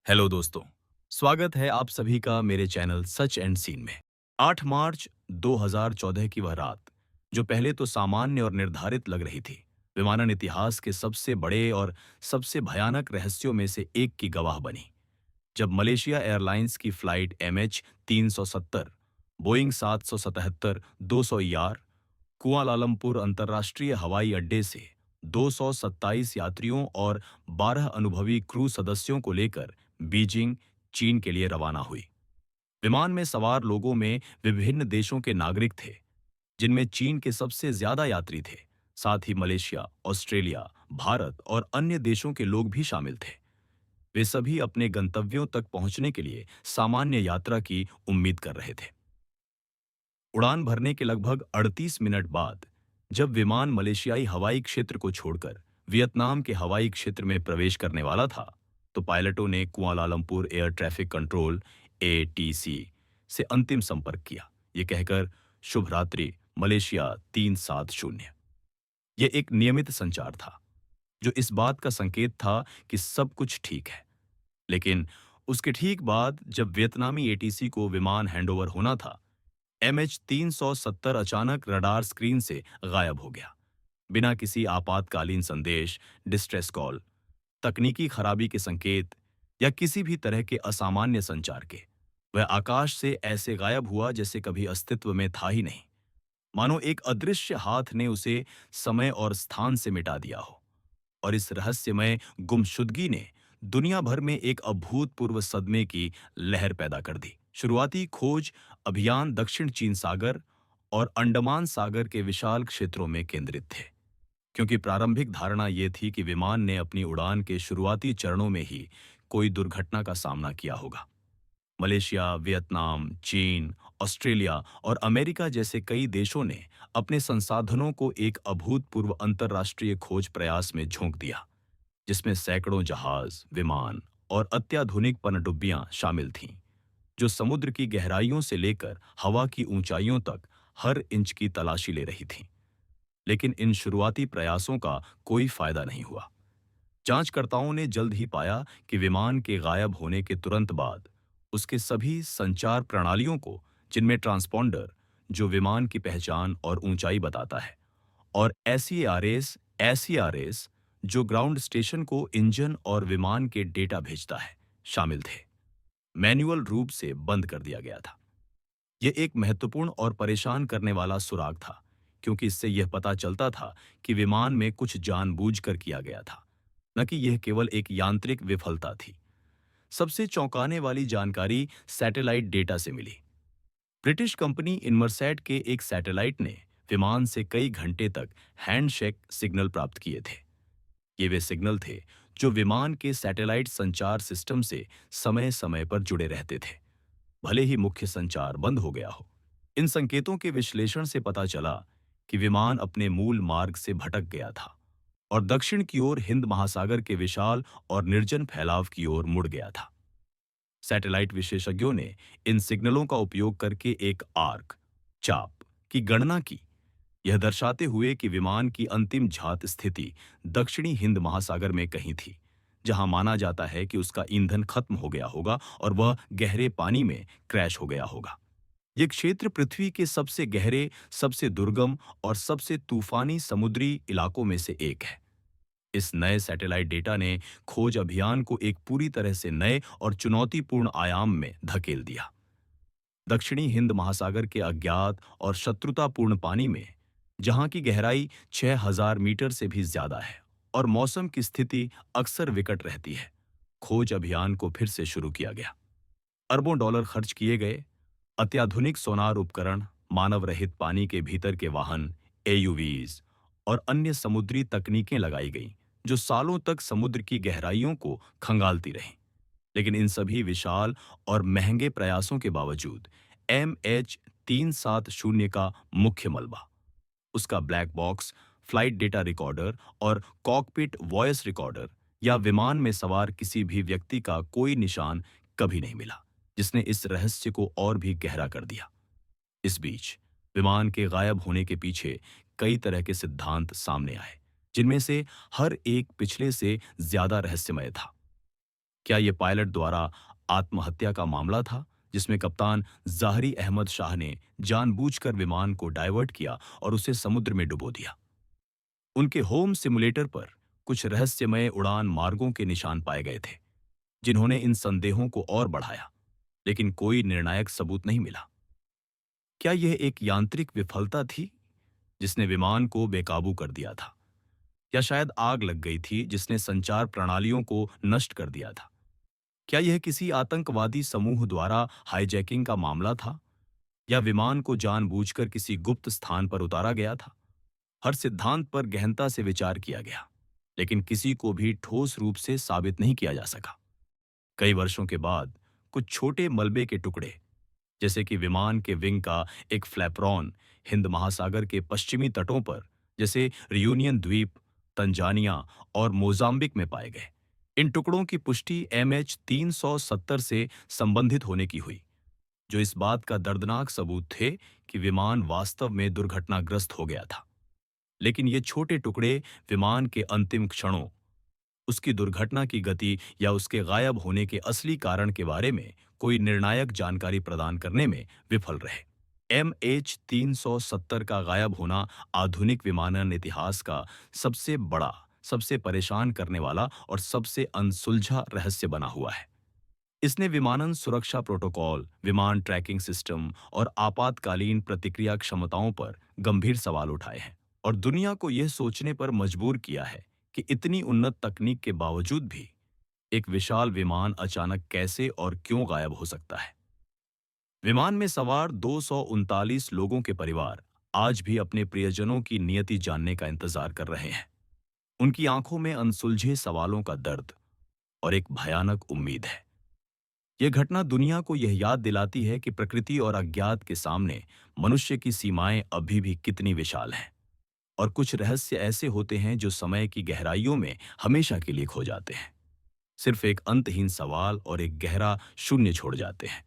Hello दोस्तों, स्वागत है आप सभी का मेरे चैनल सच एंड सीन में। 8 मार्च 2014 की वह रात, जो पहले तो सामान्य और निर्धारित लग रही थी, विमानन इतिहास के सबसे बड़े और सबसे भयानक रहस्यों में से एक की गवाह बनी। जब मलेशिया एयरलाइंस की फ्लाइट MH370, बोइंग 777-200 कुआलालंपुर अंतर्राष्ट्रीय हवाई अड्डे से 227 यात्रियों और 12 अनुभवी क्रू सदस्यों को लेकर बीजिंग, चीन के लिए रवाना हुई। विमान में सवार लोगों में विभिन्न देशों के नागरिक थे, जिनमें चीन के सबसे ज्यादा यात्री थे। साथ ही मलेशिया, ऑस्ट्रेलिया, भारत और अन्य देशों के लोग भी शामिल थे। वे सभी अपने गंतव्यों तक पहुंचने के लिए सामान्य यात्रा की उम्मीद कर रहे थे। उड़ान भरने के लगभग 38 मिनट बाद जब विमान मलेशियाई हवाई क्षेत्र को छोड़कर वियतनाम के हवाई क्षेत्र में प्रवेश करने वाला था, तो पायलटों ने Kuala Lumpur air traffic control ATC से अंतिम संपर्क किया, ये कहकर शुभ रात्रि मलेशिया 370। यह एक नियमित संचार था, जो इस बात का संकेत था कि सब कुछ ठीक है। लेकिन उसके ठीक बाद जब वियतनामी ATC को विमान हैंडओवर होना था, MH370 अचानक रडार स्क्रीन से गायब हो गया। बिना किसी आपातकालीन संदेश, डिस्ट्रेस कॉल, तकनीकी खराबी के संकेत या किसी भी तरह के असामान्य संचार के। वह आकाश से ऐसे गायब हुआ जैसे कभी अस्तित्व में था ही नहीं, मानो एक अदृश्य हाथ ने उसे समय और स्थान से मिटा दिया हो। और इस रहस्यमय गुमशुदगी ने दुनिया भर में एक अभूतपूर्व सदमे की लहर पैदा कर दी। शुरुआती खोज अभियान दक्षिण चीन सागर और अंडमान सागर के विशाल क्षेत्रों में केंद्रित थे, क्योंकि प्रारंभिक धारणा ये थी कि विमान ने अपनी उड़ान के शुरुआती चरणों में ही कोई दुर्घटना का सामना किया होगा। मलेशिया, वियतनाम, चीन, ऑस्ट्रेलिया और अमेरिका जैसे कई देशों ने अपने संसाधनों को एक अभूतपूर्व अंतर्राष्ट्रीय खोज प्रयास में झोंक दिया, जिसमें सैकड़ों जहाज, विमान और अत्याधुनिक पनडुब्बियां शामिल थीं, जो समुद्र की गहराइयों से लेकर हवा की ऊंचाइयों तक हर इंच की तलाशी ले रही थीं। लेकिन इन शुरुआती प्रयासों का कोई फायदा नहीं हुआ। जांचकर्ताओं ने जल्द ही पाया कि विमान के गायब होने के तुरंत बाद उसके सभी संचार प्रणालियों को, जिनमें ट्रांसपॉन्डर जो विमान की पहचान और ऊंचाई बताता है, और SCRS जो ग्राउंड स्टेशन को इंजन और विमान के डेटा भेजता है, शामिल थे, मैन्युअल रूप से बंद कर दिया गया था। यह एक महत्वपूर्ण और परेशान करने वाला सुराग था, क्योंकि इससे यह पता चलता था कि विमान में कुछ जानबूझकर किया गया था, न कि यह केवल एक यांत्रिक विफलता थी। सबसे चौंकाने वाली जानकारी सैटेलाइट डेटा से मिली। ब्रिटिश कंपनी इनमरसैट के एक सैटेलाइट ने विमान से कई घंटे तक हैंडशेक सिग्नल प्राप्त किए थे। ये वे सिग्नल थे जो विमान के सैटेलाइट संचार सिस्टम से समय समय पर जुड़े रहते थे, भले ही मुख्य संचार बंद हो गया हो। इन संकेतों के विश्लेषण से पता चला कि विमान अपने मूल मार्ग से भटक गया था और दक्षिण की ओर हिंद महासागर के विशाल और निर्जन फैलाव की ओर मुड़ गया था। सैटेलाइट विशेषज्ञों ने इन सिग्नलों का उपयोग करके एक आर्क चाप की गणना की, यह दर्शाते हुए कि विमान की अंतिम झात स्थिति दक्षिणी हिंद महासागर में कहीं थी, जहां माना जाता है कि उसका ईंधन खत्म हो गया होगा और वह गहरे पानी में क्रैश हो गया होगा। यह क्षेत्र पृथ्वी के सबसे गहरे, सबसे दुर्गम और सबसे तूफानी समुद्री इलाकों में से एक है। इस नए सैटेलाइट डेटा ने खोज अभियान को एक पूरी तरह से नए और चुनौतीपूर्ण आयाम में धकेल दिया। दक्षिणी हिंद महासागर के अज्ञात और शत्रुतापूर्ण पानी में, जहां की गहराई 6000 मीटर से भी ज्यादा है और मौसम की स्थिति अक्सर विकट रहती है, खोज अभियान को फिर से शुरू किया गया। अरबों डॉलर खर्च किए गए, अत्याधुनिक सोनार उपकरण, मानव रहित पानी के भीतर के वाहन AUVs और अन्य समुद्री तकनीकें लगाई गईं, जो सालों तक समुद्र की गहराइयों को खंगालती रहीं। लेकिन इन सभी विशाल और महंगे प्रयासों के बावजूद MH370 का मुख्य मलबा, उसका black box, flight data recorder और कॉकपिट वॉइस रिकॉर्डर या विमान में सवार किसी भी व्यक्ति का कोई निशान कभी नहीं मिला, जिसने इस रहस्य को और भी गहरा कर दिया। इस बीच विमान के गायब होने के पीछे कई तरह के सिद्धांत सामने आए, जिनमें से हर एक पिछले से ज्यादा रहस्यमय था। क्या ये पायलट द्वारा आत्महत्या का मामला था, जिसमें कप्तान ज़ाहरी अहमद शाह ने जानबूझकर विमान को डाइवर्ट किया और उसे समुद्र में डुबो दिया? उनके होम सिमुलेटर पर कुछ रहस्यमय उड़ान मार्गों के निशान पाए गए थे, जिन्होंने इन संदेहों को और बढ़ाया, लेकिन कोई निर्णायक सबूत नहीं मिला। क्या यह एक यांत्रिक विफलता थी जिसने विमान को बेकाबू कर दिया था, या शायद आग लग गई थी जिसने संचार प्रणालियों को नष्ट कर दिया था? क्या यह किसी आतंकवादी समूह द्वारा हाईजैकिंग का मामला था, या विमान को जानबूझकर किसी गुप्त स्थान पर उतारा गया था? हर सिद्धांत पर गहनता से विचार किया गया, लेकिन किसी को भी ठोस रूप से साबित नहीं किया जा सका। कई वर्षों के बाद कुछ छोटे मलबे के टुकड़े, जैसे कि विमान के विंग का एक फ्लैपरॉन, हिंद महासागर के पश्चिमी तटों पर, जैसे रियूनियन द्वीप, तंजानिया और मोजाम्बिक में पाए गए। इन टुकड़ों की पुष्टि MH370 से संबंधित होने की हुई, जो इस बात का दर्दनाक सबूत थे कि विमान वास्तव में दुर्घटनाग्रस्त हो गया था। लेकिन ये छोटे टुकड़े विमान के अंतिम क्षणों, उसकी दुर्घटना की गति या उसके गायब होने के असली कारण के बारे में कोई निर्णायक जानकारी प्रदान करने में विफल रहे। MH370 का गायब होना आधुनिक विमानन इतिहास का सबसे बड़ा, सबसे परेशान करने वाला और सबसे अनसुलझा रहस्य बना हुआ है। इसने विमानन सुरक्षा प्रोटोकॉल, विमान ट्रैकिंग सिस्टम और आपातकालीन प्रतिक्रिया क्षमताओं पर गंभीर सवाल उठाए हैं, और दुनिया को यह सोचने पर मजबूर किया है कि इतनी उन्नत तकनीक के बावजूद भी एक विशाल विमान अचानक कैसे और क्यों गायब हो सकता है। विमान में सवार 239 लोगों के परिवार आज भी अपने प्रियजनों की नियति जानने का इंतजार कर रहे हैं। उनकी आंखों में अनसुलझे सवालों का दर्द और एक भयानक उम्मीद है। यह घटना दुनिया को यह याद दिलाती है कि प्रकृति और अज्ञात के सामने मनुष्य की सीमाएं अभी भी कितनी विशाल हैं, और कुछ रहस्य ऐसे होते हैं जो समय की गहराइयों में हमेशा के लिए खो जाते हैं, सिर्फ एक अंतहीन सवाल और एक गहरा शून्य छोड़ जाते हैं।